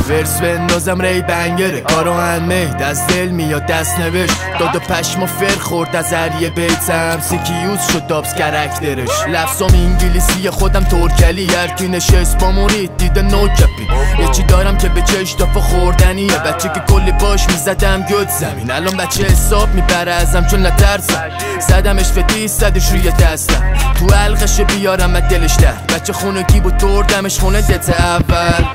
ورس بندازم ری بنگره کارو انمی دست دل میاد دست نوشت داد و پشم و فر خورد از هریه بیتم سیکیوز شد دابز کرکترش لفظام انگلیسی خودم ترکلی هرکی نشست با مرید دیده نوکپی یه چی دارم که به چش دافا خوردنیه بچه که کلی باش میزدم گد زمین الان بچه حساب میبره ازم چون نترسم زدمش فتی صدش روی دستم تو حلقش بیارم از دلش در بچه خونگی بود توردمش خونه دت اول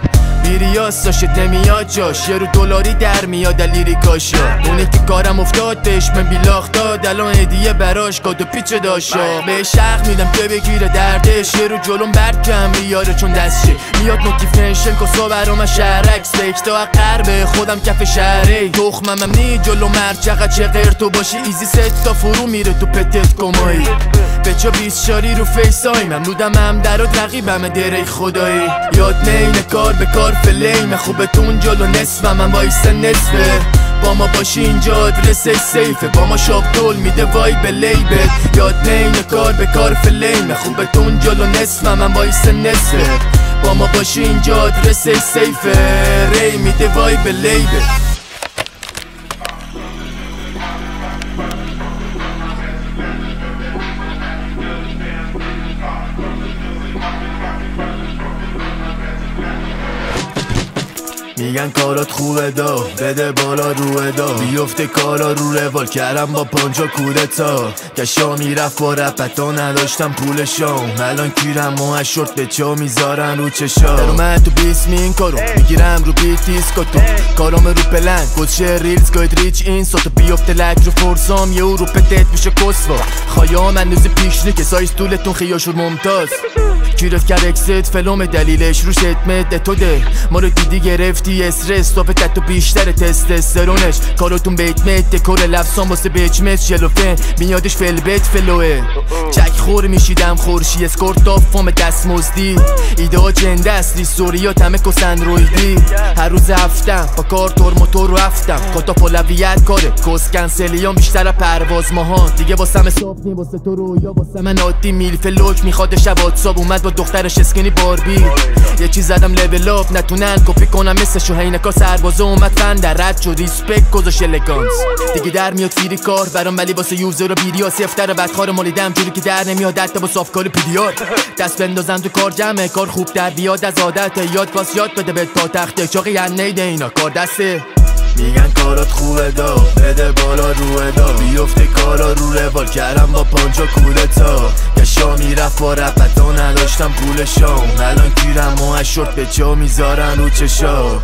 بیریاس داشت نمیاد جاش یه رو دلاری در میاد لیریکاشا اونی که کارم افتاد بهش من بیلاخ داد الان هدیه براش کادو پیچه داشا به شخ میدم که بگیره دردش یه رو جلوم برکم بیاره چون دستشه میاد نوتیفیکیشن کسا برام شهرکس فکتا قربه خودم کف شهره تخممم نی جلو مرچقه چه غیر تو باشی ایزی ست تا فرو میره تو پتت کمایی بچه 20 شاری رو فیسای من بودم هم در و رقیبم دره خدایی یاد نین کار به کار فلیم خوبتون جلو نصفم من وایسه نصفه با ما باشی اینجا آدرس سیفه با ما شاب دول میده وای به لیبل یاد نین کار به کار فلیم خوبتون جلو نصفم من وایسه نصفه با ما باشی اینجا آدرس سیفه ری میده وای به لیبل میگن کارات خوبه دا بده بالا روه دا بیفته کارا رو روال کردم با پانجا کودتا کشا میرفت با رپتا نداشتم پول شام الان کیرم و شورت به چا میذارن رو چشا در اومد تو بیسمی این کارو میگیرم رو بیت دیسکاتو کارام رو پلنگ گوشه ریلز گاید ریچ این ساتو بیفته لک رو فرسام یه رو پتت میشه کسوا خواهی من نوزی پیشنی که سایز طولتون خیاشور ممتاز گیرت کرد اکست فلوم دلیلش روش اتمت تو ده ما رو دیدی گرفتی استرس صافت تو بیشتر تستوسترونش کاراتون بیت مت دکور لفظان واسه بیچمت شلوفن میادش فلبت فلوه چک خور میشیدم خورشی اسکورت تا فام دست مزدی ایده ها جنده است ریستوریات همه کس اندرویدی هر روز هفتم با کار تور موتور رو هفتم کاتا پولویت کاره کس کنسلیان بیشتر پرواز ماهان دیگه واسم حساب نی واسه تو رویا واسه من عادی میل فلوک میخواد شب واتساپ اومد با دخترش اسکنی باربی یه چیز زدم لول اپ نتونن کپی کنم مثل شوهینکا سربازه اومد فن در رد شد ریسپکت گذاشت الگانس دیگه در میاد فیری کار برام ولی واسه یوزر و بیریا سفتر بدخار مالیدم جوری که در نمیاد حتی با صافکار پیدیار دست بندازم تو کار جمعه کار خوب در بیاد از عادت یاد باز یاد بده به تا تخته چاقی نیده اینا کار دسته میگن کارات خوبه دا بده بالا روه دا بیفته کارا رو روال کردم با پانجا کودتا کشا میرفت با رپتا نداشتم پول شام الان گیرم و شورت به چا میذارن رو چشا